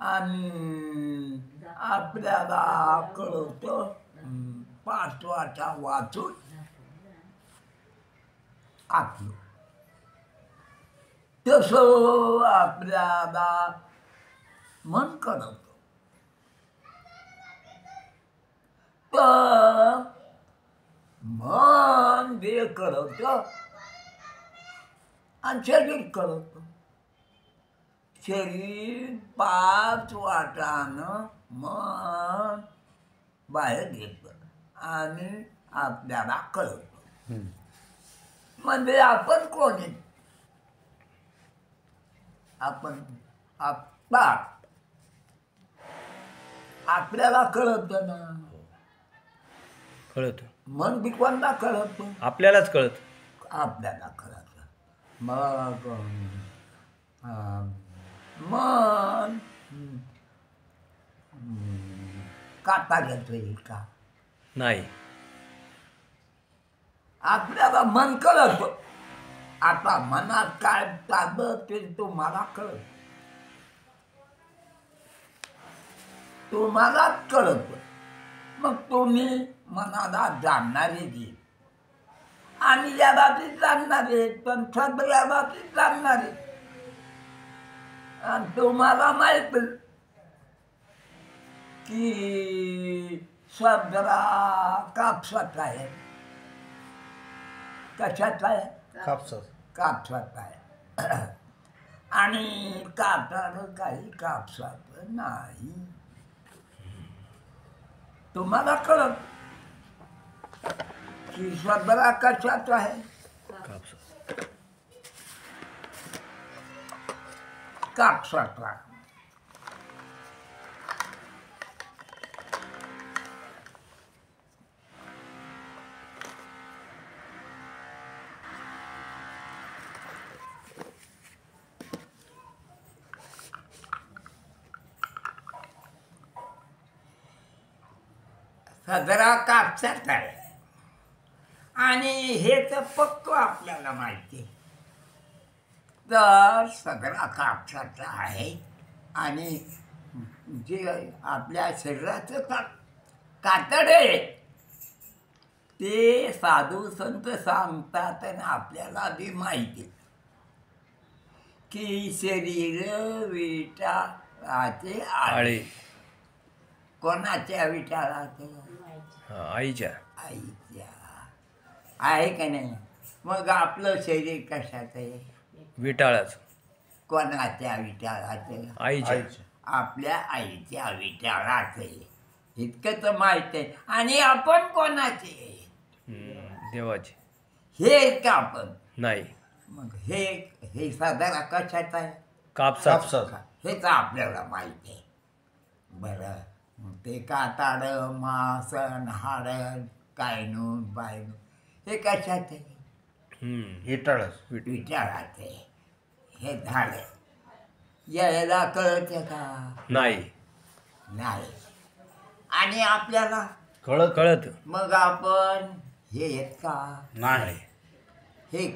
आणि आपल्याला कळतं पाठवाटा वाचून आपलं तसं आपल्याला मन कळतं. तर मन जे कळतं आणि शरीर कळतं. शरीर 5 वाटानं मन बाहेर घेतं आणि आपल्याला कळतं. म्हणजे आपण कोण आहे? आपण आत्ता आपल्याला कळतं ना. कळत मन बी कोणता कळत आपल्यालाच कळत. आपल्याला कळत. मग मन काटा घेतोय का? नाही. आपल्याला मन कळत. आता मनात काय चाललं ते तुम्हाला कळत. तुम्हालाच कळत. मग तुम्ही मनाला जाणणारे घे आणि या बाबतीत जाणणारे पण सगळ्या बाबतीत जाणणारे. आणि तुम्हाला माहित की सदरा कापसात आहे. कशात आहे? कापसात आहे. आणि कापसानं काही कापसात नाही. तुम्हाला कळत की सदरा कशात आहे? कापसात आहे. सदरा कापसात आहे आणि हे तर पक्क आपल्याला माहिती. तर सदरा कापसाचा आहे आणि जे आपल्या शरीराचं कातड आहे ते साधू संत सांगतात आणि आपल्याला बी माहिती की शरीर विटाळाचे आळे. कोणाच्या विटाळाचे? आईच्या. आईच्या आहे का नाही? मग आपलं शरीर कशाचं आहे? विटाळाच. कोणाच्या विटाळाचं? आईच्या. आपल्या आईच्या विटाळाचं आहे. इतकं तर माहित आहे. आणि आपण कोणाचे? देवाचे. हे का आपण नाही. मग हे साधारण कशात आहे? कापसात. हेच आपल्याला माहिती आहे. बरं ते काताड मासन हाड कायनून बायनून हे कशात आहे? विटाळात आहे. हे झालं. यायला कळत का? नाही. नाही. आणि आपल्याला कळत. मग आपण हे येत का? नाही. हे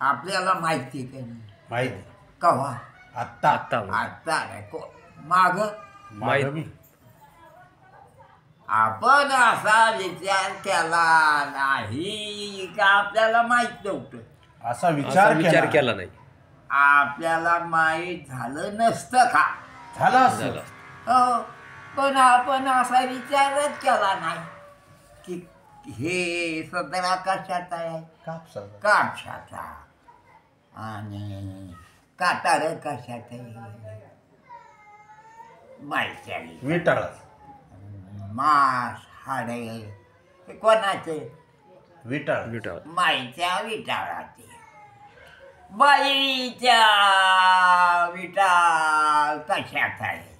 आपल्याला माहिती का नाही? माहिती. कवा? आत्ता. आता नाही. माग माहिती. आपण असा विचार केला नाही का आपल्याला माहित नव्हतं? असा विचार केला नाही. आपल्याला माहीत झालं नसतं का? झाला. हो. पण आपण असा विचारच केला नाही की हे सदरा कशात आहे? कापसाचा. आणि काटार कशात आहे? माहिती. विटाळाच. मांस हाडे हे कोणाचे? विटाळ. माईच्या विटाळाचे. बाईच्या विटाळ कशात आहे?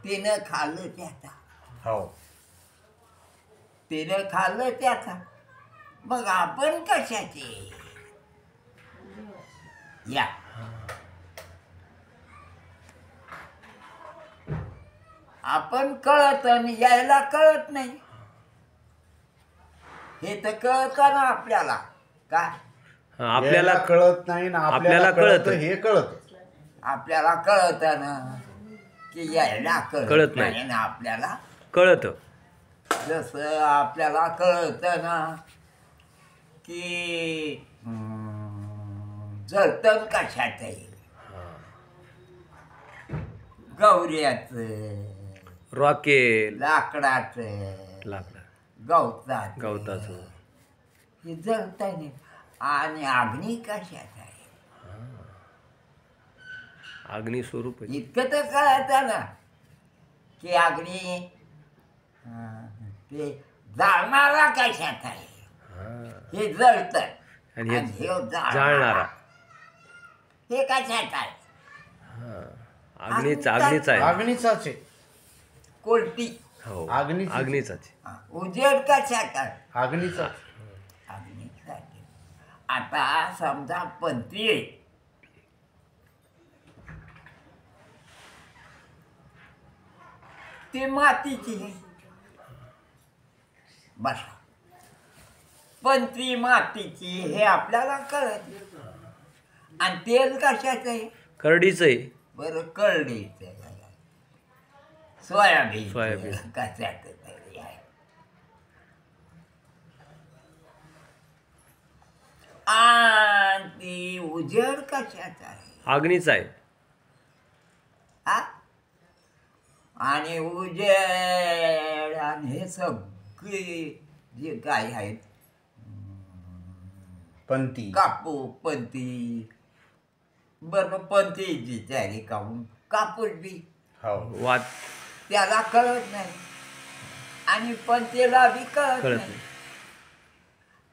तिनं खाल्लं त्याचा. हो. तिनं खाल्लं त्याचा. मग आपण कशाचे? या आपण कळत आणि यायला कळत नाही. हे तर कळत ना आपल्याला. काय आपल्याला कळत नाही ना. आपल्याला कळत. हे कळत. आपल्याला कळतं ना की यायला कळत नाही. ना आपल्याला कळतं. जसं आपल्याला कळतं ना की जळतण कशात आहे, गौऱ्याचं, रॉकेल, लाकडाचं, लाकडं, गवताचं, गवताचं. हे जळतं नाही. आणि अग्नी कशात आहे अग्नी स्वरूप आहे. इतकं तर कळतं ना की अग्नी ते जाळणारा कशात आहे, हे जळतं. आणि हे आणि हे जाळणारा हे कशात आहे, अग्नीच आहे. अग्नीचाच आहे. कोलटी. हो अग्नीच. अग्नीचाच. उजेड कशात आहे, अग्नीचाच. अग्नीसाठी. आता समजा पंथी आहे, ती मातीची आहे. बसा, पंथी मातीची हे आपल्याला कळत. आणि तेल कशाचं आहे, करडीच आहे. बरं कळलीच सोयाबीन सोयाबीन. कशाच तरी आहे. आणि ती उजेड कशाच आहे, अग्नीच आहे. हा? आणि उजेड आणि हे सगळे जे काय आहेत, पंती. कापूस पंथी, बरं पंथीची तयारी काढून कापूस बी हो. वात त्याला कळत नाही आणि पंथीला बी कळत कळत नाही, नाही.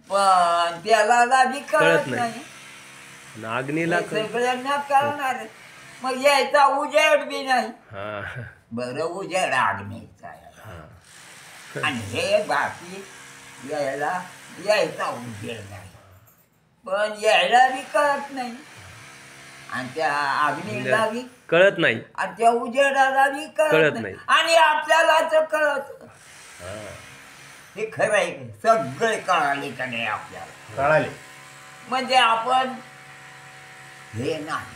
पण त्याला बी कळत कळत नाही. नाही. आणि अग्नीला हे सगळ्यांना कळणार. मग यायचा उजेड बी नाही. हा बरं उजेड अग्नीचा आहे. हा. आणि हे बाकी यायचा उजेड नाही, पण यायला बी कळत नाही आणि त्या अग्नीला बी कळत नाही. आणि त्या उजेडाला बी कळत कळत नाही. नाही. आणि आपल्याला तर कळत. हे खरं आहे, सगळे कळाले का नाही आपल्याला. कळाले. म्हणजे आपण हे नाही,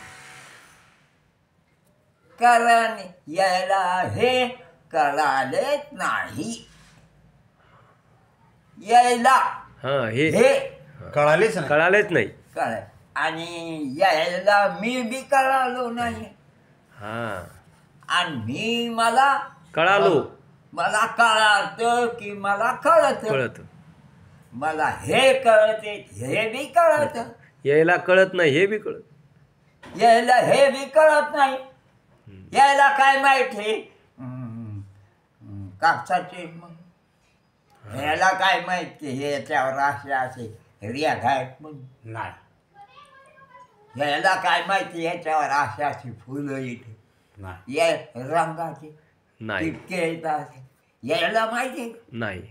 कारण यायला हे कळालेच नाही. यायला हा हे हे कळालेच नाही. कळालेच नाही. कळ आणि यायला मी बी कळालो नाही. हा आणि मी मला कळालो. कळत की मला कळत. कळत. मला हे कळते, हे बी कळत. यायला कळत नाही, हे बी कळत. यायला हे बी कळत नाही. यायला काय माहिती कापसाचे, मग यायला काय माहिती हे याच्यावर असे रेघ आहेत म्हणून. नाही. यायला काय माहिती याच्यावर अशी फुलं येते, नाही. या रंगाचे नाही. टिपके येतात. यायला माहिती, नाही.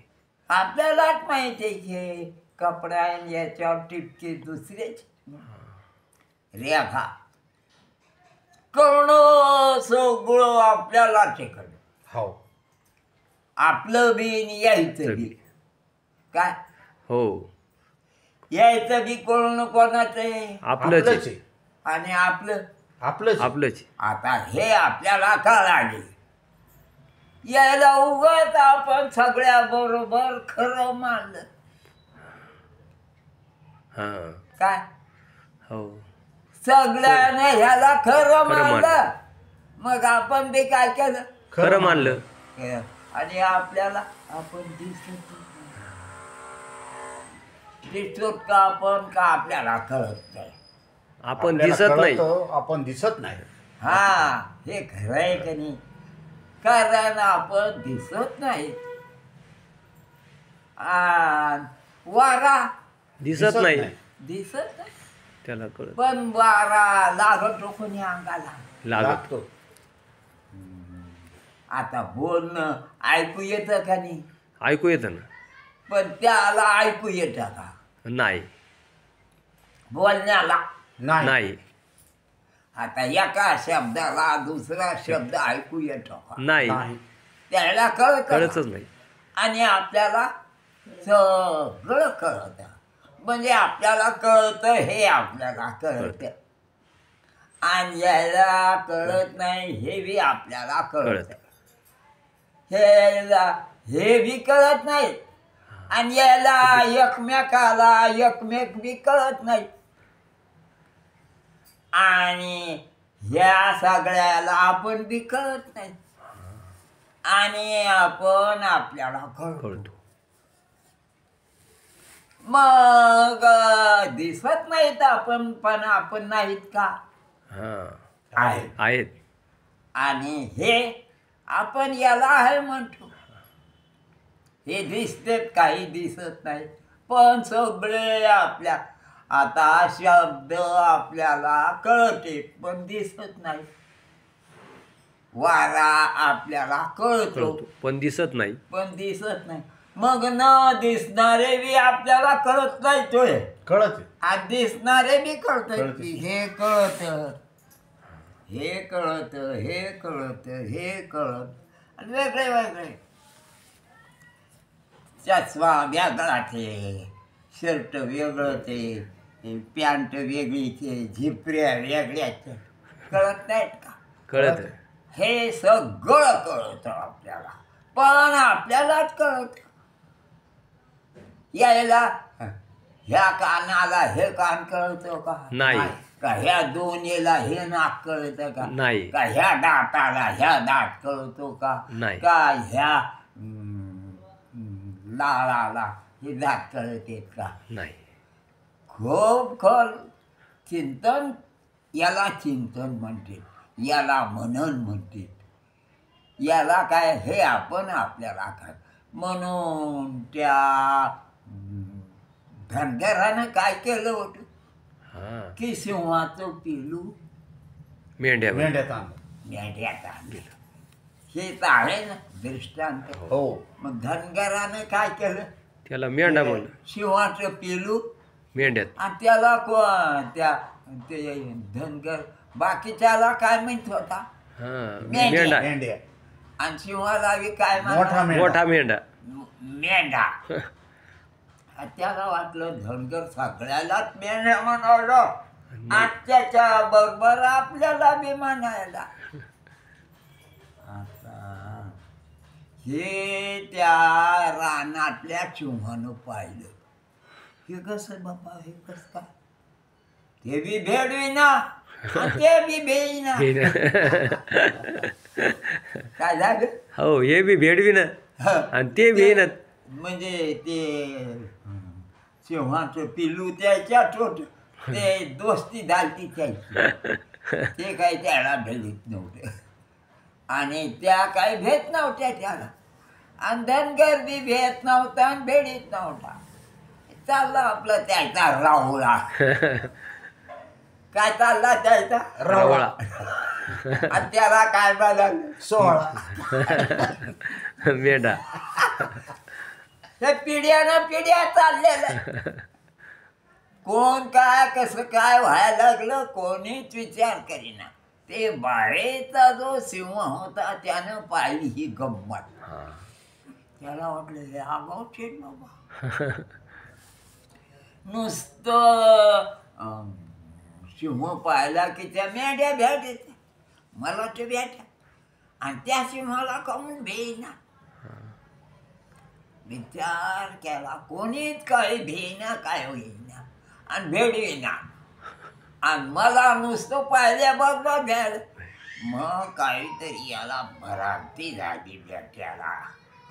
आपल्यालाच माहिती हे कपड्या याच्यावर टिपके दुसरेच रेखा करणं सगळं आपल्याला शिकवलं. हो. आपलं बी यायचं बी काय, हो यायचं बी कोण कोणाचं आहे, आपलंच आहे. आहे. आणि आपलं आपलंच. आता हे आपल्याला कळाले. यायला उगाच आपण सगळ्या बरोबर खरं मानलं हा काय, हो सगळ्याने ह्याला खरं मानलं. मानलं. मग आपण बी काय केलं, खरं मानलं. आणि आपल्याला आपण दिसतो का आपण का आपल्याला कळत नाही. आपण आपल्याला दिसत नाही. कळतं, आपण दिसत नाही. हा हे खरं आहे का नाही, कारण आपण दिसत नाही. वारा दिसत नाही. दिसत नाही, त्याला कळत. पण वारा लागतो कोणी अंगाला. लागत. लागतो. आता बोलणं ऐकू येतं का नाही, ऐकू येतं ना. पण त्याला ऐकू येतं का नाही. बोलण्याला. नाही. नाही. आता एका शब्दाला दुसरा शब्द ऐकू येतो का, नाही. नाही. त्याला कळत कळतच नाही. आणि आपल्याला सगळं कळत. म्हणजे आपल्याला कळतं हे आपल्याला कळतं. आणि यायला कळत नाही हे बी आपल्याला कळत कळत. हे बी कळत नाही आणि याला एकमेकाला एकमेक बी कळत नाही आणि ह्या सगळ्याला आपण बी कळत नाही आणि आपण आपल्याला कळतो. कळतो. मग दिसत नाहीत आपण पण आपण नाहीत का? हां आहेत. आहेत. आणि हे आपण याला आहे म्हणतो. हे दिसतेत काही दिसत नाही पण सगळे आपल्या आता शब्द आपल्याला कळते पण दिसत नाही. वारा आपल्याला कळतो कळतो पण दिसत नाही. पण दिसत नाही. मग न दिसणारे बी आपल्याला कळत नाही तोय कळत आज दिसणारे बी कळत कळतं. की हे कळत हे कळत हे कळत हे कळत आणि वेगळे वेगळे चष्मा वेगळा ते शर्ट वेगळं ते पॅन्ट वेगळी ते झिपऱ्या वेगळ्या ते कळत नाहीत का? कळत. हे सगळं कळतं आपल्याला पण आपल्यालाच कळत. यायला ह्या कानाला हे कान कळतं का? नाही. का ह्या दोन्हीला हे नाक कळतं का? नाही. का ह्या दाताला ह्या दात कळतो का? नाही. का ह्या लाळाला हे दात कळतेत का? नाही. खूप खर चिंतन याला चिंतन म्हणते याला मनन म्हणते याला काय हे आपण आपल्याला काय म्हणून त्या धनगरानं काय केलं होतं हां की सिंहाचं पिलू मेंढ्या. मेंढ्यात आणलं. मेंढ्यात आणलं. हेच आहे ना दृष्टांत. हो मग धनगरानं काय केलं त्याला मेंढा म्हणलं. सिंहाचं पिलू मेंढ्यात. आणि त्याला त्या ते धनगर बाकीच्याला काय म्हणत होता हां मेंढ्या. मेंढा. मेंढ्या आणि सिंहाला बी काय मोठा म्हणा मेंढा. मोठा मेंढा. मेंढा. आणि त्याला वाटलं धनगर सगळ्यालाच मेंढ्या म्हणावलं आजच्या बरोबर आपल्याला बी म्हणायला. आता हे त्या रानातल्या सिंहानं पाहिलं. हे कसं बाबा हे कसं काय ते बी भेडविना आणि ते बी भेईना काय झालं. हो हे बी भेडविन हं. आणि ते बी येईन. म्हणजे ते सिंहाचं पिल्लू त्याच्यात होत ते दोस्ती झाली त्याची ते काही त्याला भेटत नव्हतं आणि त्या काही भेट नव्हत्या त्याला आणि धनगर बी भेट नव्हता आणि भेटीत नव्हता. चालला आपलं त्याचा राहुळा. काय चालला त्याचा रावळा. आणि त्याला काय बदल 16 मेंढा. हे पिढ्यानं पिढ्या चाललेलं. कोण काय कसं काय व्हायला लागलं कोणीच विचार करीना. ते बाळेचा जो सिंह होता त्यानं पाहिली ही गंमत. हां त्याला वाटलं हे आगावचे बाबा नुसतं सिंह पाहिला की त्या मेंढ्या भेट मला ते भेटा आणि त्या सिंहाला कमून भेईना. विचार केला कोणीच काही भेईना काय होईना आणि भेटविना आणि मला नुसतं पाहिल्याबरोबर भेट. मग काहीतरी याला भ्रांती झाली भेट्याला.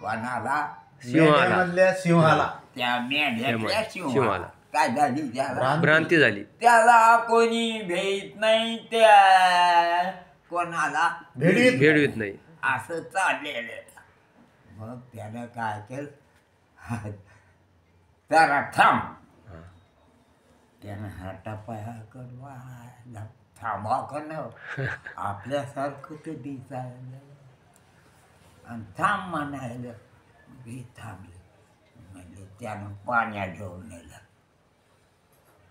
कोणाला मेंढ्यामधल्या सिंहाला त्या मेंढ्यातल्या सिंहाला. सिंहाला काय झाली त्याला भ्रांती झाली. त्याला कोणी भेट नाही त्या कोणाला भेडवीत नाही. असं चाललेलं. मग त्यानं काय केलं जरा थांब. त्यानं हातापाया कडवा थांबा का न आपल्यासारखं ते दिसायला आणि थांब म्हणायला. मी थांबले म्हणजे त्यानं पाण्याजवळ नेलं.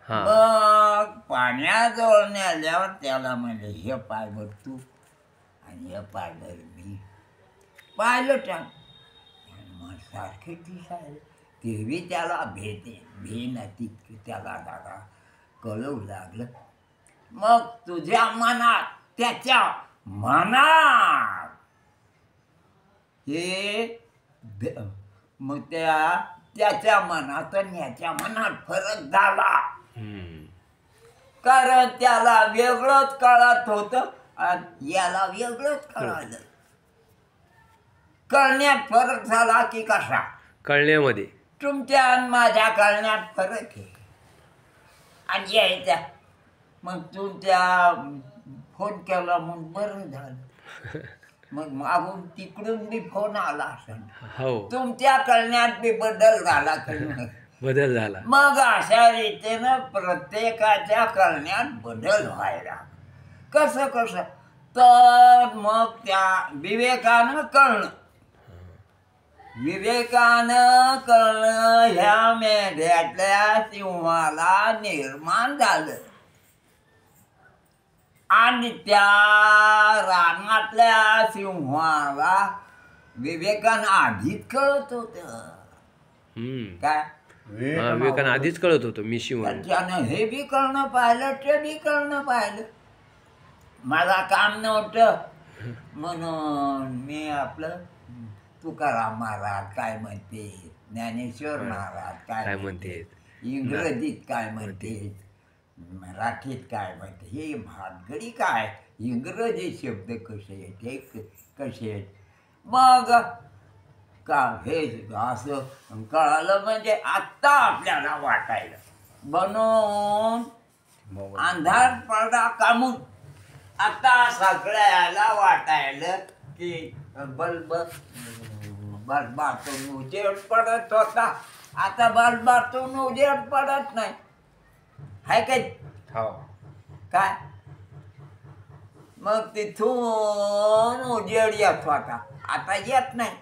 हां मग पाण्याजवळ नेल्यावर त्याला म्हणले हे पाय भर तू आणि हे पाय भर मी. पाहिलं त्या मग सारखे दिसायला तेही त्याला भेटे भेना तितकी त्याला दादा कळवू लागलं. मग तुझ्या मनात त्याच्या मनात हे मग त्याच्या मनात आणि याच्या मनात फरक झाला. हम्म. कारण त्याला वेगळंच कळत होतं आणि याला वेगळंच कळालं. कळण्यात फरक झाला की कसा? कळण्यामध्ये. तुमच्या आणि माझ्या कळण्यात फरक आहे. आणि यायच्या मग तुमच्या फोन केला मग बरं झालं. मग मागून तिकडून बी फोन आला असेल. हो, तुमच्या कळण्यात बी बदल झाला की नाही? बदल झाला. मग अशा रीतीनं प्रत्येकाच्या कळण्यात बदल व्हायला. कसं कसं तर मग त्या विवेकानं कळणं ह्या मेंढ्यातल्या सिंहाला निर्माण झालं. आणि त्या रानातल्या सिंहाला विवेकानं आधीच कळत होत. हम्म. काय हा, विवेकानं आधीच कळत होतो मी शिव म्हणून. त्यानं हे बी कळणं पाहिलं ते बी कळणं पाहिलं. मला काम नव्हतं म्हणून मी आपलं तुकाराम महाराज काय म्हणते, ज्ञानेश्वर महाराज काय म्हणते, इंग्रजीत काय म्हणते, मराठीत काय म्हणते, हे भानगडी काय, इंग्रजी शब्द कसे आहेत, हे कसे आहेत. मग का हे असं कळालं म्हणजे आत्ता आपल्याला वाटायला बनवून अंधार पडदा कामून आता सगळ्याला वाटायला की बल्बातून उजेड पडत होता, आता बल्बातून उजेड पडत नाही. हाय काय? काय मग तिथून उजेड येत होता, आता येत नाही.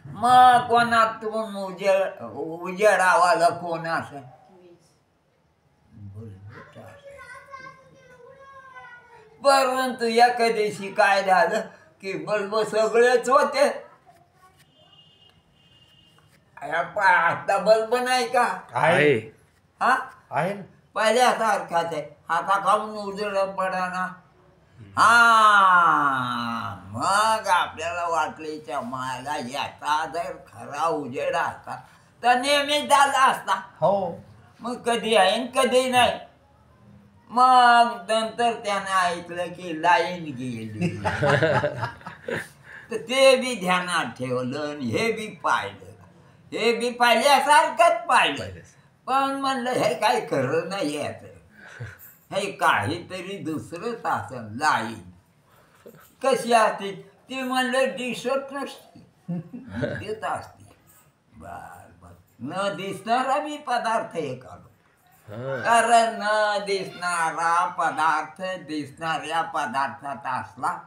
मग कोणातून उजेड आवाला कोण असेल? परंतु एका दिवशी काय झालं की बल्ब सगळेच होते. आता बल्ब नाही का? आहे. हा आहे ना. पहिल्यासारखाच आहे. आता खाऊन उजेड पडाना. हा मग आपल्याला वाटलीच्या मायला याचा जर खरा उजेड असता तर नेहमी झाला असता. हो. मग कधी आहे आणि कधी नाही. मग नंतर त्याने ऐकलं की लाईन गेली. तर ते बी ध्यानात ठेवलं आणि हे बी पाहिलं. हे बी पाहिल्यासारखंच पाहिलं. पण म्हणलं हे काय खरं नाही याचं, हे काहीतरी दुसरंच असं. लाईन कशी असते ती म्हणलं दिसत नसते, दिसत असते. बर न दिसणारा बी पदार्थ हे काढू. कारण न दिसणारा पदार्थ दिसणाऱ्या पदार्थात असला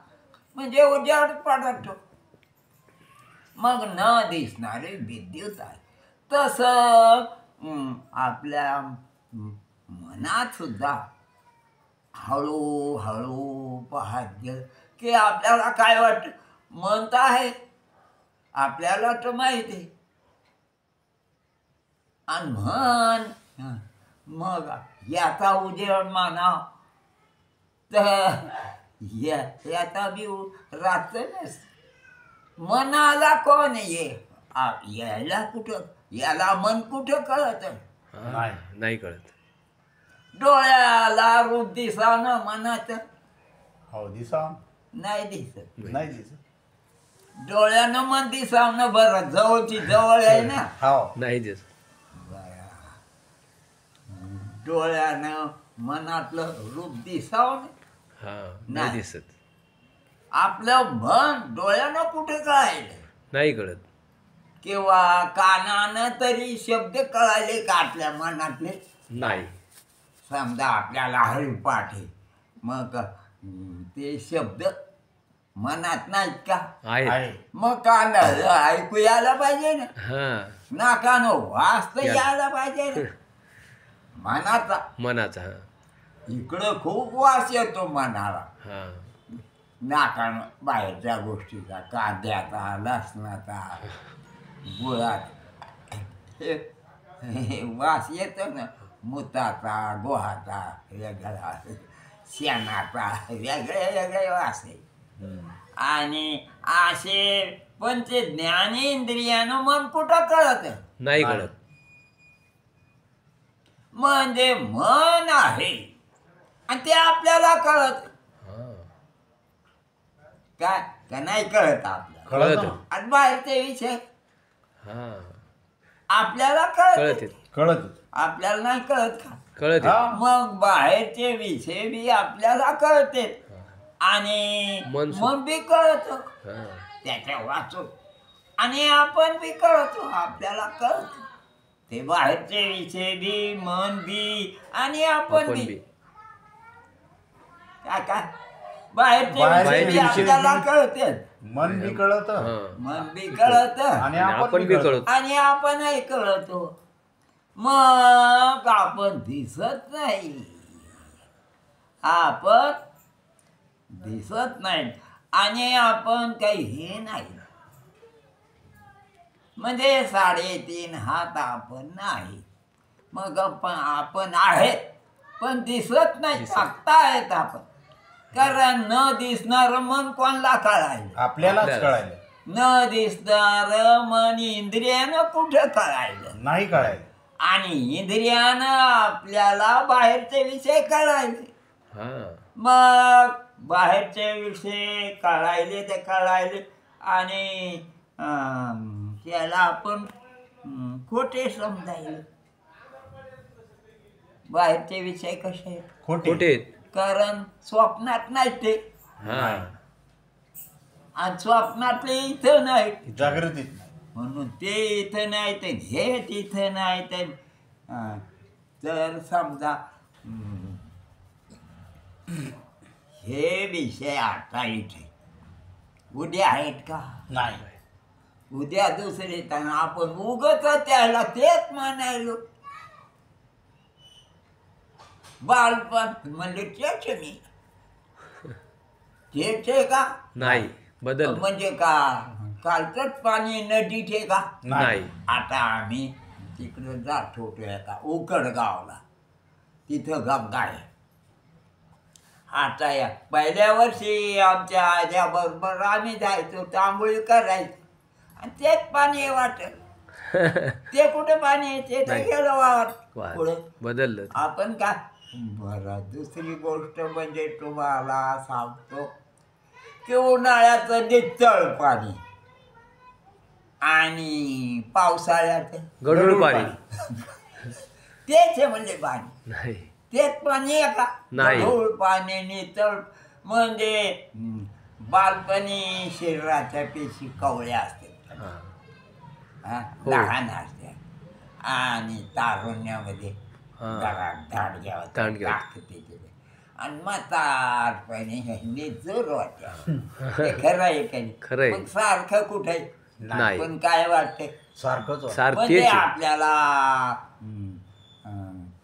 म्हणजे उजेड पडतो. मग न दिसणारे विद्युत आहे. तसं आपल्या मनात सुद्धा हळूहळू पाहत की आपल्याला काय वाटतं. मन तर आहे आपल्याला तर माहिती. आणि म्हण मग याचा उजेड माना तर याचा बी राहतच. मनाला कोण यायला कुठं, याला मन कुठं कळत नाही कळत. डोळ्याला रूप दिसावं मनाचं हो दिसा नाही दिसत. नाही दिसत. डोळ्यानं मन दिसावं बरं, जवळची जवळ आहे ना. हो नाही दिसत. डोळ्यानं मनातलं रूप दिसावं हा, नाही दिसत. आपलं मन डोळ्यानं कुठे कळायलं नाही कळत. किंवा कानानं तरी शब्द कळाले का आपल्या मनातले? नाही. समजा आपल्याला हरिपाठ आहे, मग ते शब्द मनात नाहीत का? आहे. मग कान ऐकू यायला पाहिजे ना, हा, नाकानं वास तर यायला पाहिजे ना. मनाचा. हा. इकडं खूप वास येतो मनाला, हा. नाकानं बाहेरच्या गोष्टीचा, कांद्याचा, लसणाचा, गुळाचा हे वास येतो ना. मुताचा गोहाचा वेगळा शेणाचा वेगळे वेगळे वासे आणि असे पण ते ज्ञानेंद्रियानं मन कुठं कळत नाही कळत. म्हणजे मन आहे आणि ते आपल्याला कळत हा काय का नाही कळत आपल्याला कळत कळत. आणि बाहेरचे विषय हा आपल्याला कळत कळत कळत आपल्याला नाही कळत का कळत. हा मग बाहेरचे विषय बी आपल्याला कळते आणि मन मन बी कळत हा त्याच्या वाचून आणि आपण बी कळतो आपल्याला कळत ते बाहेरचे विषय बी मन बी आणि आपण आपण बी बी काय बाहेरचे बाहेरचे विषय बी विषय आपल्याला बी- कळते मन बी कळत हा मन बी कळत आणि आणि आपण बी कळत. आणि आपणही कळतो मग आपण दिसत नाही आपण दिसत नाही आणि आपण काही हे नाही म्हणजे 3.5 हात आपण नाही मग आपण आहेत पण दिसत नाही टाकता आहेत आपण कारण न दिसणार मन कोणाला कळायला आपल्यालाच आपल्याला. कळायला न दिसणार मन इंद्रियानं कुठं कळायलं नाही कळायला आणि इंद्रियानं आपल्याला बाहेरचे विषय कळायले हा मग बाहेरचे विषय कळायले ते कळायले आणि त्याला आपण खोटे समजायले बाहेरचे विषय कसे आहेत खोटे खोटे आहेत. कारण स्वप्नात नाही ते हा आणि स्वप्नातले इथं नाही जागृतीत नाही म्हणून ते इथं नाही ते हे तिथं नाही ते तर समजा हे विषय आता इथे उद्या आहेत का नाही उद्या दुसरे तर आपण उगत त्याला तेच म्हणायलो बालपण म्हणजे तेच मी तेच आहे का नाही बदल म्हणजे का कालचंच पाणी नदीचे का नाही आता आम्ही तिकडं जात होतो एका उकडगावला तिथं गंगा आहे आता या पहिल्या वर्षी आमच्या आज्याबरोबर आम्ही जायचो तांबोळी करायचो आणि तेच पाणी वाटत ते कुठे पाणी येते ते नाही. गेलं वावर वा, पुढे बदललं. आपण काय बरं दुसरी गोष्ट म्हणजे तुम्हाला सांगतो की उन्हाळ्याचं नितळ पाणी आणि पावसाळ्यात गढूळ पाणी तेच आहे म्हणजे पाणी नाही तेच पाणी आहे का नाही. गढूळ पाणी नितळ म्हणजे बालपणी शरीराच्या पेशी कवळ्या असतात हा हा, हो. लहान असतात आणि तारुण्यामध्ये हा. जरा दांडग्या दांडग्या टाकते आणि म्हातारपणे जोर वाटते हे खरं आहे का नाही? खरं आहे. मग सारखं कुठे नाही. पण काय वाटते सारखंच वाटतं. म्हणजे तेच आहे. आपल्याला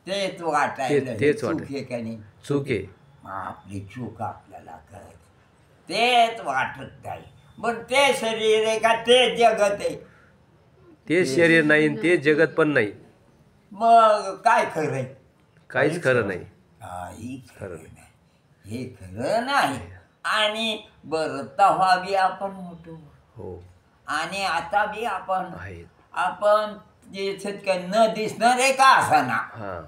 तेच वाटायला तेच चूक वाटत. आहे का नाही चूक आहे. आपली चूक आपल्याला कळत तेच वाटत नाही पण ते शरीर आहे का ते जगत आहे तेच शरीर नाही आणि तेच जगत पण नाही. मग काय खरं आहे काहीच खरं नाही. काही खरं खरं नाही हे खरं नाही आणि बरं तेव्हा बी आपण मोठो हो आणि आता बी आपण आहेत. आपण जे शेतकरी न दिसणारे का असाना हा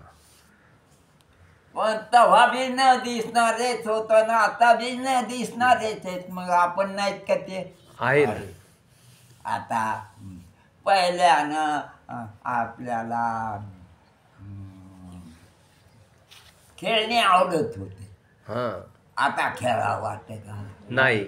पण तेव्हा बी न दिसणारेच होतं ना आता बी न दिसणारेच आहेत मग आपण नाहीत का ते आहेत. आता पहिल्यानं आपल्याला खेळणे आवडत होते हा आता खेळा वाटत का नाही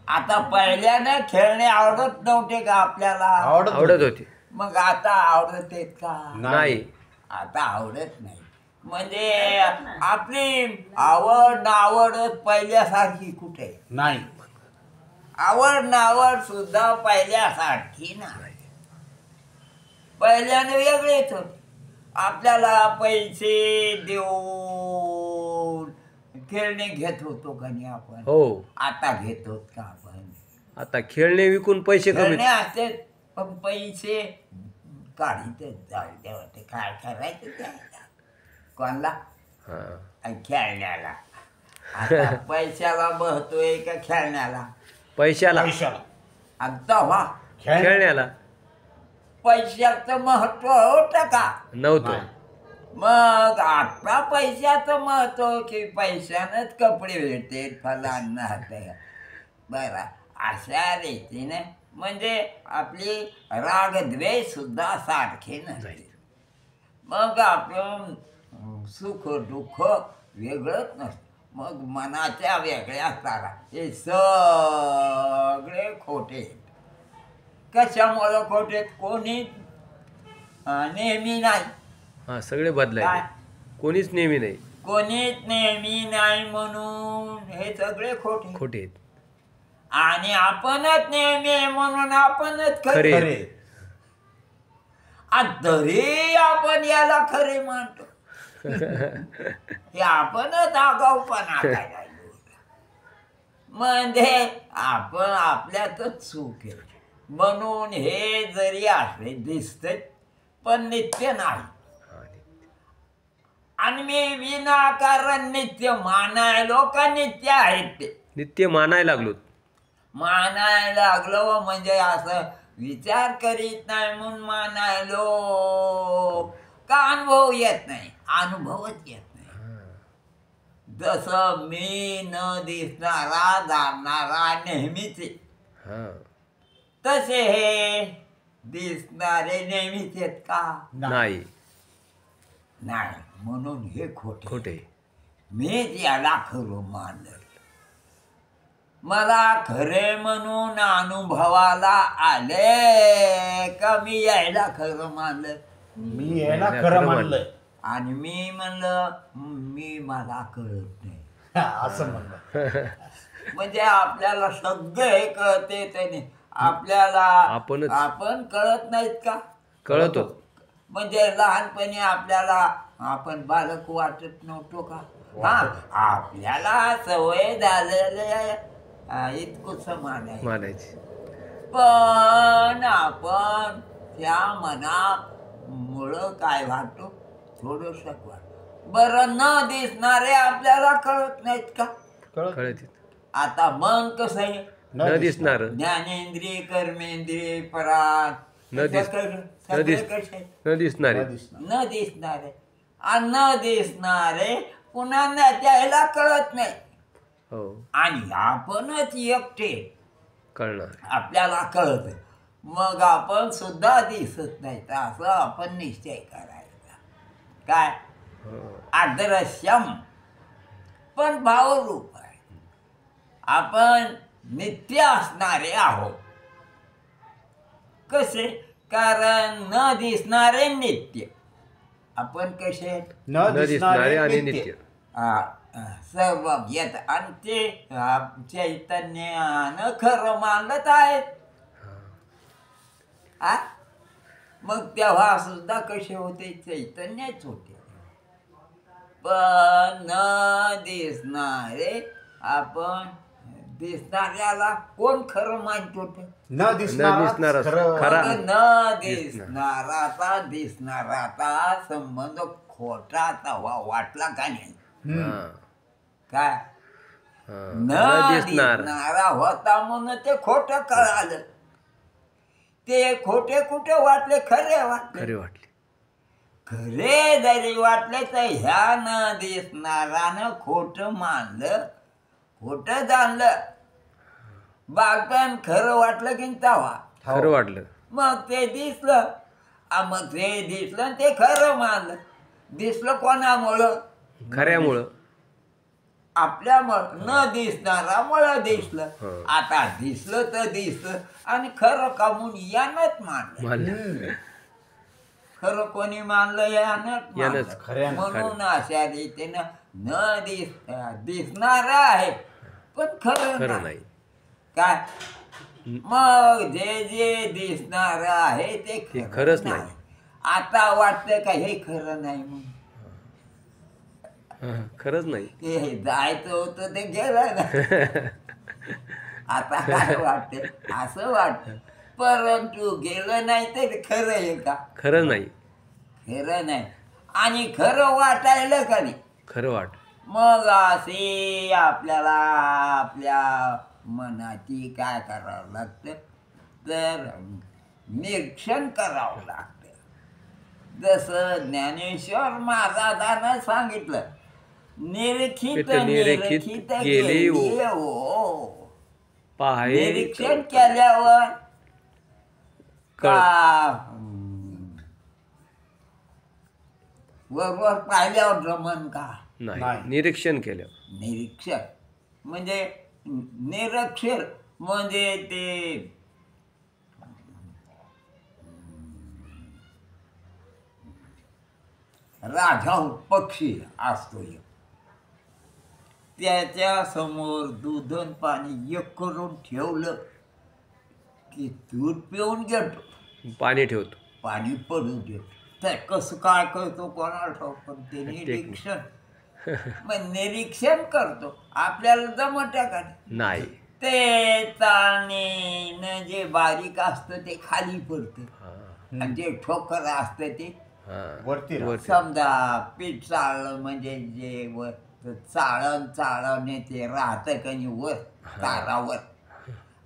आता पहिल्यानं खेळणे आवडत नव्हते का आपल्याला आवडत होती. मग आता आवडत आहेत का नाही आता आवडत नाही म्हणजे आपली आवड नावडच पहिल्यासारखी कुठे नाही आवड नावड सुद्धा पहिल्यासारखी नाही पहिल्याने वेगळेच होते आपल्याला पैसे देऊन खेळणे घेत होतो का नाही आपण हो आता घेतो का आपण आता खेळणे विकून पैसे कमी खेळणे असते पण पैसे काढीतच जाऊ द्या ते काय करायचं त्याला कोणाला हा आणि खेळण्याला आता पैशाला बहतोय का खेळण्याला पैशाला पैशाला आणि तेव्हा खेळण्याला पैशाचं महत्व होतं का नव्हतं. मग आता पैशाचं महत्व की पैशानंच कपडे भेटते फलांना हात बरं अशा रीतीने म्हणजे आपली रागद्वेष सुद्धा सारखे नसते. मग आपण सुख दुःख वेगळंच नसतं. मग मनाच्या वेगळ्या तारा हे सगळे खोटे. कशामुळं खोटे? कोणी नेहमी नाही. हा सगळे बदलायचे, कोणीच नेहमी नाही. कोणीच नेहमी नाही म्हणून हे सगळे खोटे. खोटे आहेत. आणि आपणच नेहमी आहे म्हणून आपणच खरे. खरे. आणि तरी आपण याला खरे मानतो. हे आपणच आगाऊपणा करायला. म्हणजे आपण आपल्यातच चूक आहे म्हणून हे जरी असले दिसते पण नित्य नाही. आणि मी विनाकारण नित्य मानायलो का नित्य आहेत ते नित्य मानायला लागलो. मानायला लागलो म्हणजे असं विचार करीत नाही म्हणून मानायलो का अनुभव येत नाही. अनुभवच येत नाही. जसं मी न दिसणारा जाणणारा नेहमीच आहे हा तसे हे दिसणारे नेहमीच आहेत का? नाही. नाही. म्हणून हे खोटे. खोटे. मीच याला खरं मानलं. मला खरे म्हणून अनुभवाला आले का मी यायला खरं मानलं. मी यायला खरं मानलंय आणि मी म्हणलं मी मला कळत नाही असं म्हणलं. म्हणजे आपल्याला सगळं हे कळते त्याने आपल्याला आपण कळत नाहीत का? कळतो. म्हणजे लहानपणी आपल्याला आपण बालक वाटत नव्हतो का? हा आपल्याला सवय झालेले इतकंच मानायचे. पण आपण त्या मनामुळं काय वाटतो थोडस वाटत. बरं न दिसणारे आपल्याला कळत नाहीत का? कळत. आता मन कसं आहे? न दिसणार. ज्ञानेंद्रिय कर्मेंद्रिय परात न दिसणारे. न दिसणारे आणि न दिसणारे पुन्हा त्याला कळत नाही. हो आणि आपणच एकटे कळणार. आपल्याला कळत. मग आपण सुद्धा दिसत नाही तर असं आपण निश्चय करायचा काय? अदृश्यम पण भावरूप आहे. आपण नित्य असणारे आहोत. कसे? कारण न दिसणारे नित्य. आपण कसे? न दिसणारे आणि नित्य. नित्य. सर्व येत आणि ते चैतन्यानं खरं मानत आहेत. मग तेव्हा सुद्धा कसे होते? चैतन्यच होते. पण न दिसणारे आपण दिसणाऱ्याला कोण खरं मानतो? न दिसणारा खरा. न दिसणाराचा दिसणाराचा संबंध खोटा तवा वाटला का नाही? काय? न दिसणारा होता म्हणून ते खोटं कळालं. ते खोटे कुठे वाटले? खरे वाटले. खरे वाटले. खरे जरी वाटले तर ह्या न दिसणारानं खोटं मानलं, खोटं जाणलं. बागपण खरं वाटलं की तेव्हा खरं वाटलं. मग ते दिसलं. मग ते दिसलं ते खरं मानलं. दिसलं कोणामुळं? खऱ्यामुळं. आपल्यामुळं. न दिसणारामुळं दिसलं. आता दिसलं तर दिसलं आणि खरं का म्हणून यानंच मानलं. खरं कोणी मानलं? यानंच मानलं. म्हणून अशा रीतीनं न दिसणार आहे पण खरं नाही. काय? मग जे जे दिसणार आहे ते खरंच नाही. आता वाटतं का हे खरं नाही म्हणून? खरंच नाही. ते जायचं होतं ते गेलं ना. आता काय वाटतं? असं वाटतं परंतु गेलं नाही तर खरं आहे का? खरं नाही. खरं नाही. आणि खरं वाटायला का नाही? खरं वाट. मग असे आपल्याला आपल्या मनाची काय करावं लागतं तर निरीक्षण करावं लागतं. जसं ज्ञानेश्वर महाराजांना सांगितलं, निरीक्षित निरीक्षित गेली हो. पाहे निरीक्षण केल्यावर का वरवर पाहिल्यावर जमन का? नाही. निरीक्षण केलं. निरीक्षण म्हणजे निरक्षर म्हणजे ते राजा पक्षी असतो एक. त्याच्या समोर दूध आणि पाणी एक करून ठेवलं की दूध पिऊन घेतो, पाणी ठेवतो. पाणी पडून देतो. तर कसं काय करतो कोणाला ठाऊक, पण ते निरीक्षण. मग निरीक्षण करतो. आपल्याला जमत का नाही. ते चाळणीनं जे बारीक असतं ते खाली पडतं आणि जे ठोकर असतं ते वरती समजा पीठ चाळलं म्हणजे जे वर चाळणे ते राहतं का नाही वर तारावर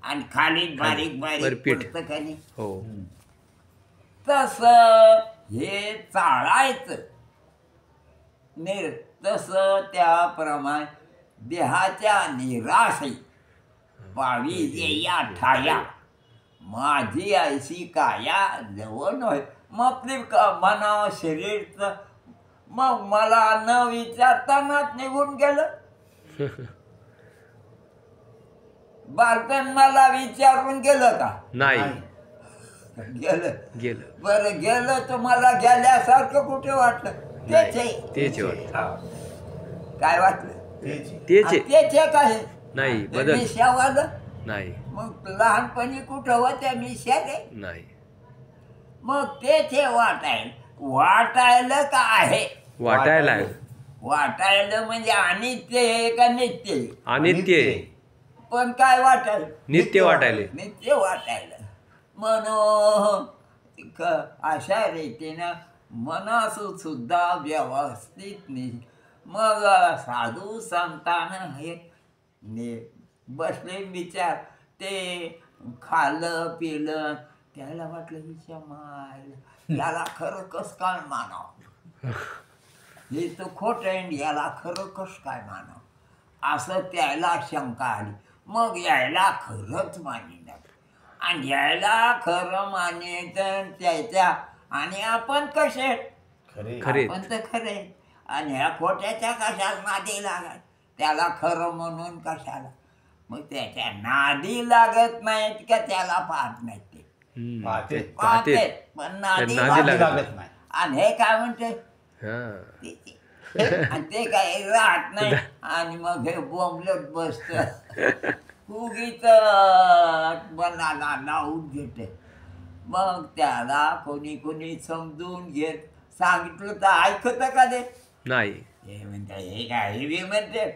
आणि खाली बारीक बारीक पडतं का नाही. हो. तसं हे चाळायचं तसं त्याप्रमाणे देहाच्या निराशी पावी जे या ठाया माझी ऐशी काया जवळ नव्हे. मग आपली मना शरीरचं मग मला न विचारतानाच निघून गेलं. बालपण मला विचारून गेलं का? नाही. गेलं. बरं गेलं तर मला गेल्यासारखं कुठे वाटलं? तेच वाटलं. काय वाटलं? तेच काय नाही. बदल मिश्यावालं नाही. मग लहानपणी कुठं होत्या मिश्या रे? नाही. मग तेच वाटायला का आहे? वाटायला म्हणजे अनित्य आहे का नित्य? अनित्य. पण काय वाटायला? नित्य वाटायला. नित्य वाटायला. म्हणून अशा रीतीनं मनासून सुद्धा व्यवस्थित नाही. मग साधू संतानं हे बसले विचार, ते खाल्लं पिलं त्याला वाटलं हिच्या मायला याला खरं कस काय मानावं, हे तर खोटं आहे, याला खरं कस काय मानावं असं त्याला शंका आली. मग यायला खरंच मानिनात आणि यायला खरं माने तर त्याच्या आणि आपण कसे आपण तर खरे आणि ह्या खोट्याच्या कशाला नादी लागत, त्याला खरं म्हणून कशाला. मग त्याच्या नादी लागत नाहीत का त्याला पाहत नाहीत ते पाहते पण नादी लागत नाही. आणि हे काय म्हणते आणि ते काही राहत नाही आणि मग हे बोंबलत बसत उगीच मनाला लावून घेते. मग त्याला कोणी कोणी समजून घेत सांगितलं तर ऐकत का ते नाही. हे म्हणते हे काय हे म्हणते.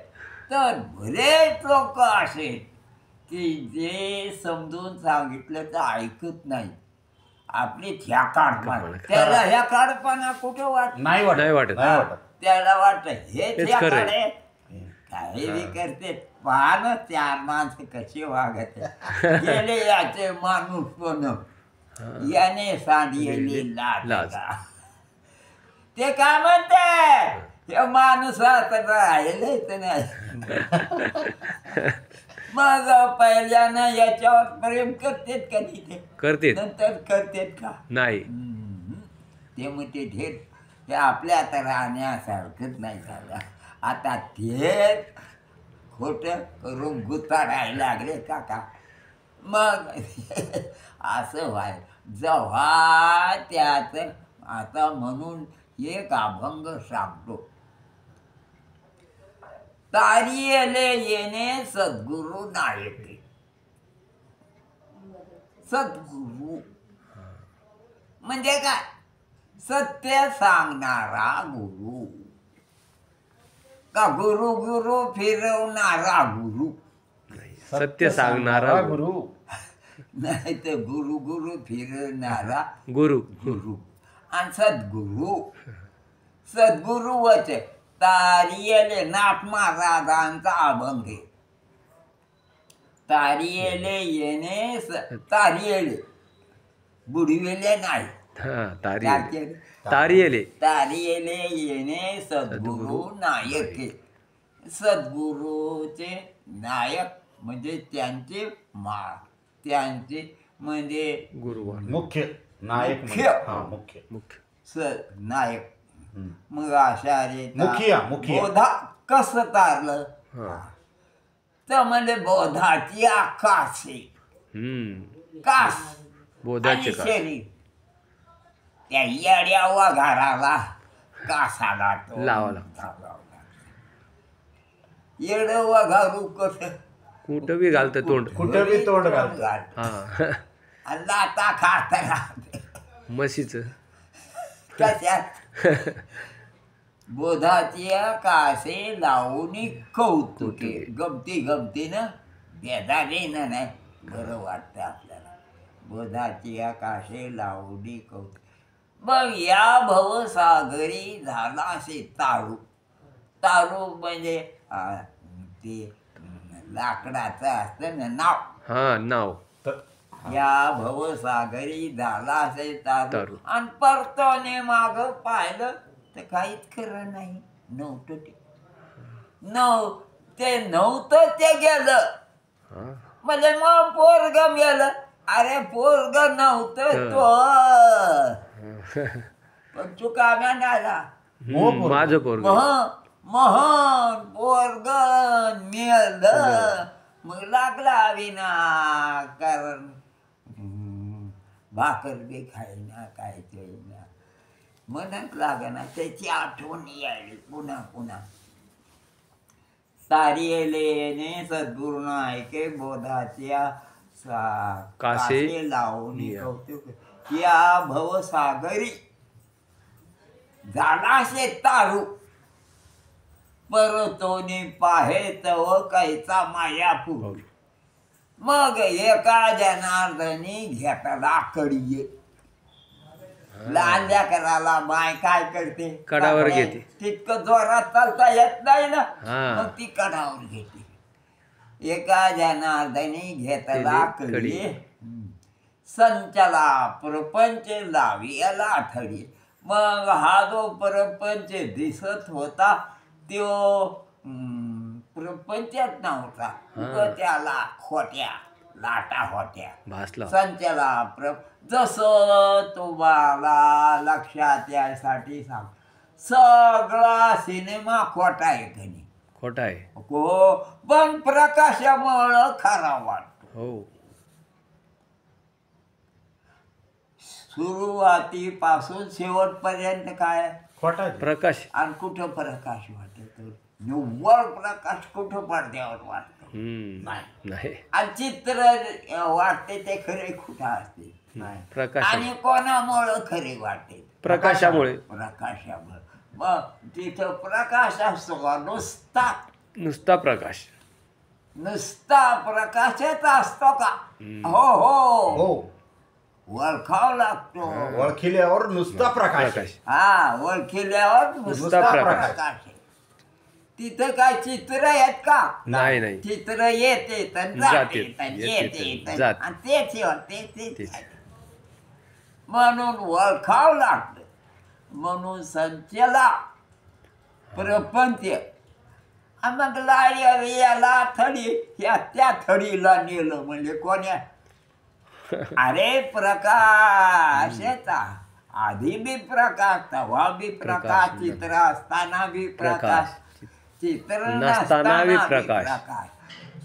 तर बरेच लोक असे की जे समजून सांगितलं तर ऐकत नाही. आपली ह्या काढपणा त्याला ह्या काढपणा कुठं नाही वाटत. त्याला वाटत हे काही बी करते. पाहणं चार माणसं कशी वागत गेले याचे माणूस पण याने सांडिले लाज. ते काय म्हणते हे माणूस राहिलेच नाही. मग पहिल्यानं याच्यावर प्रेम करतेत का तिथे करते नंतर करतेत का नाही. ते म्हणते ढेर हे आपल्या आता राहण्यासारखंच नाही झालं. आता ते खोटं करून गुताडायला लागले काका. मग असं व्हाय जेव्हा त्यात आता म्हणून एक अभंग सांगतो. तारियले येणे सद्गुरु नायके. सद्गुरु म्हणजे काय? सत्य सांगणारा गुरु का गुरु गुरु फिरवणारा गुरु? सत्य सांगणारा गुरु. नाही तर गुरु गुरु फिरणारा गुरु गुरु आणि सद्गुरु वच तारियले नाथ महाराजांचा अभंग आहे. तारियले येणे तारियले बुडविले नाही. हा तारियले तारियले तारियले येणे सद्गुरु नायक आहे. सद्गुरूचे नायक म्हणजे त्यांचे त्यांचे म्हणजे गुरुवार मुख्य नायक मुख्य. हा मुख्य मुख्य नायक. हम्म. मग अशा रे मुखिया. बोधा कसं तारलं हा तर म्हणजे बोधाची आकाश आहे. कास बोधाचे आणि का शरीर त्या येड्या वघाराला कासाला तो लावा लागतो. येड वघारू कसं कुठं बी घालतं तोंड कुठं बी तोंड घालतं. हा आणि लाता खात राहते म्हशीचं कशात बोधाची कासे लावून कौतुके गमतीनं बेदारीनं नाही बरं वाटतं आपल्याला. बोधाची कासे लावणी कौतुक. मग या भवसागरी झाला असे तारू म्हणजे ते लाकडाचं असतं ना नाव. हा नाव या भवसागरी झाला असे तारू तारू. आणि परतोने माग पाहिलं तर काहीच खरं नाही. नव्हतं ते नव्हतं ते गेलं हा म्हणजे मग पोरग गेलं. अरे पोरग नव्हतं तो पण चुकाम्या नाला माझं पोरग महन पोरग मेलं. मग लागला विना कारण भाकर बी खायना काय ना म्हणत लागना त्याची आठवण यायली पुन्हा पुन्हा. तारियलेने सद्गुरू ऐके बोधाच्या कासे लावून कौतुक. या भवसागरी झाला शे तारू परतोनी पाहे तव कैचा मायापूर. मग एका जनार्दनी घेतला कडी. लहान लेकराला माय काय करते कडावर घेते. तितकं जोरात चालता येत नाही ना हा. मग ती कडावर घेते. एका जनार्दनी घेतला कडी संचला प्रपंच लावी आठडी. मग हा जो प्रपंच दिसत होता तो प्रपंचात नव्हता. त्याला खोट्या लाटा होत्या भासला संचला जसं तुम्हाला लक्षात यासाठी सांग. सगळा सिनेमा खोटा आहे कधी खोटा आहे हो पण प्रकाशामुळं खरा वाटतो. हो सुरुवातीपासून शेवटपर्यंत काय खोटा प्रकाश आणि कुठं प्रकाश वाटत निव्वळ प्रकाश कुठं पडद्यावर वाटतो नाही आणि चित्र वाटते ते खरे कुठं असते प्रकाश आणि कोणामुळं खरे वाटते प्रकाशामुळे मग तिथं प्रकाश असतो का नुसता प्रकाश नुसता प्रकाशच असतो का हो हो ओळखावं लागतो ओळखिल्यावर नुसता प्रकाश हा ओळखिल्यावर नुसता प्रकाश आहे. तिथं काय चित्र आहेत का नाही चित्र येते तेच म्हणून ओळखावं लागतं. म्हणून संचला प्रपंच मग याला थडी त्या थडीला नेलं म्हणजे कोण्या अरे प्रकाशाचा आधी बी प्रकाश तेव्हा बी प्रकाश चित्र असताना बी प्रकाश चित्र नसताना बी प्रकाश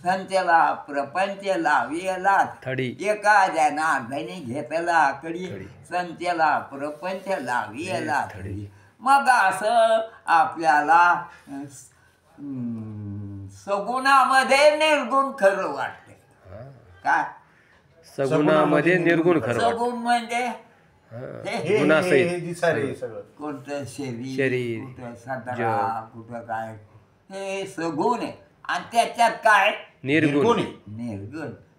संचला प्रपंच लाविला थडी एका जनार्दनी घेतला कडी संचला प्रपंच लाविला थडी. मग असं आपल्याला सगुणामध्ये निर्गुण खरं वाटते. काय सगुणामध्ये निर्गुण खरं सगुण म्हणजे कोणतं शरीर कुठं सदरा कुठं काय हे सगुण आहे आणि त्याच्यात काय निर्गुण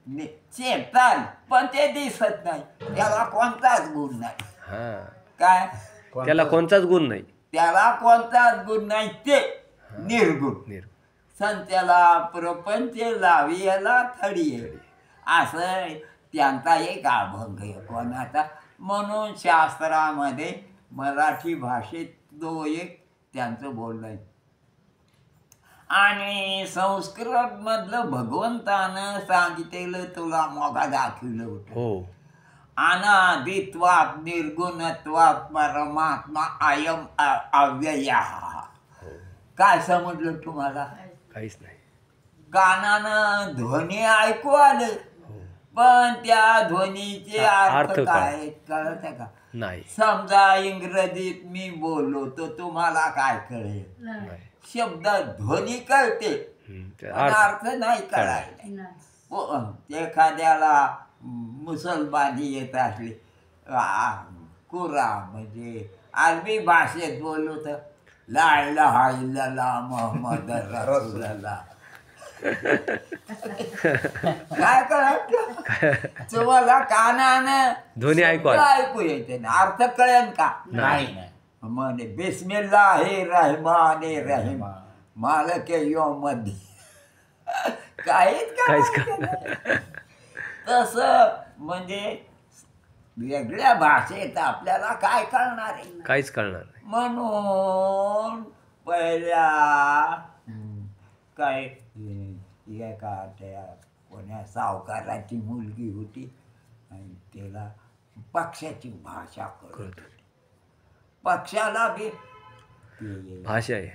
चेतन पण ते दिसत नाही, त्याला कोणताच गुण नाही. हा काय त्याला कोणताच गुण नाही. त्याला कोणताच गुण नाही, ते निर्गुण. संत्याला प्रपंच लावी याला थडी असं त्यांचा एक अभंग आहे कोणाचा. म्हणून शास्त्रामध्ये मराठी भाषेत तो एक त्यांचं बोलणं आहे. आणि संस्कृतमधलं भगवंतानं सांगितलेलं तुला मोगा दाखवलं होतं. हो अनादित्वात निर्गुणत्वात परमात्मा अयम अव्यया. काय समजलं तुम्हाला? काहीच नाही. कानानं ध्वनी ऐकू आलं, पण त्या ध्वनीचे अर्थ काय कळत का नाही. समजा इंग्रजीत मी बोललो तर तुम्हाला काय कळेल? नाही. शब्द ध्वनी कळते पण अर्थ नाही कळायला. एखाद्याला मुसलमानी येत असले, कुरा म्हणजे अरबी भाषेत बोललो तर ला इलाहा इल्लल्लाह मुहम्मद रसूलुल्लाह काय कळत? तुम्हाला कानानं ध्वनी ऐकू येते ना, अर्थ कळेल का? नाही. म्हणे बिस्मिल्लाहिर्रहमानिर्रहीम मालक यौमद्दीन. काहीच तसं म्हणजे वेगळ्या भाषेत आपल्याला काय कळणार आहे? काहीच कळणार नाही. म्हणून पहिल्या काय एका त्या कोण्या सावकाराची मुलगी होती आणि त्याला पक्षाची भाषा कळत होती. पक्षाला बी भाषा आहे.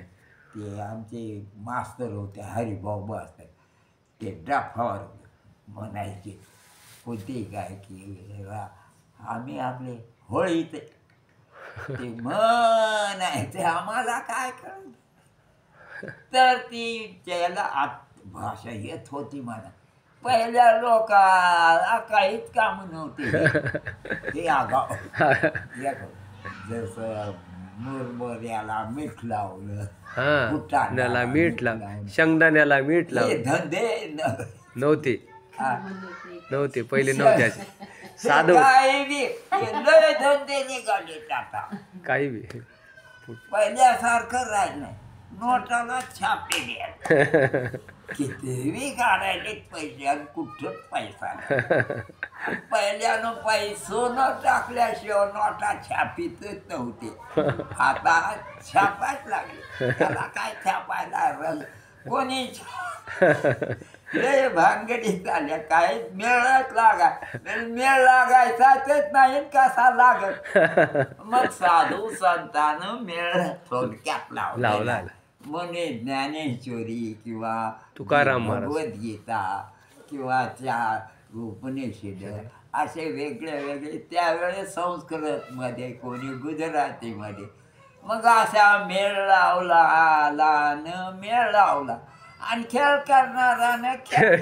ते आमचे मास्तर होते हरिभाऊ मास्तर, ते डफावर म्हणायचे कोणती गायकी. आम्ही आपले होळीत ते म्हणायचे, आम्हाला काय कळत? तर ती त्याला भाषा येत होती म्हणा. पहिल्या लोकांना काहीच काम नव्हते. हे आगाव जसं मुरमुऱ्याला मीठ लावलं, फुटाण्याला मीठ लावलं, शेंगदाण्याला मीठ लावलं, धंदे नव्हते. पहिले नव्हते असे साधं काही बी लय धंदे निघाले आता. काही बी पहिल्यासारखं राहिलं नाही. नोटाला छापे द्या, किती काढायले पैसे आणि कुठं पैसा. पहिल्यानं सोनं टाकल्याशिवाय नोटा छापीतच नव्हते. आता छापायच लागले. त्याला काय छापायला रंग कोणी लय भानगडीत झाल्या. काय मेळच मेळ लागायचा तेच नाही कसा लागत. मग साधू संतानं मेळ थोडक्यात लावला. म्हणे ज्ञानेश्वरी किंवा तुकाराम महाराज, भगवद्गीता किंवा चार उपनिषद असे वेगळे वेगळे त्यावेळेस संस्कृतमध्ये कोणी गुजरातीमध्ये. मग असा मेळ लावला मेळ लावला आणि खेळ करणारानं खेळ.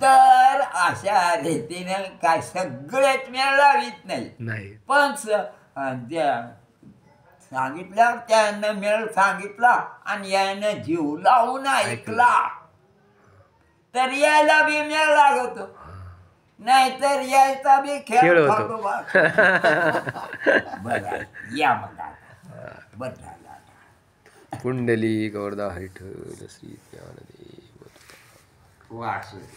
तर अशा रीतीनं काय सगळेच मेळ लावित नाही, पण सांगितलं त्यानं मेळ सांगितला आणि यानं जीव लावून ऐकला तर यायला बी मेळ लागतो, नाहीतर यायचा बी खेळ होतो. बघा या मग बदला. पुंडलिक वरदा विठ्ठल श्री ज्ञानदेव वासुदेव.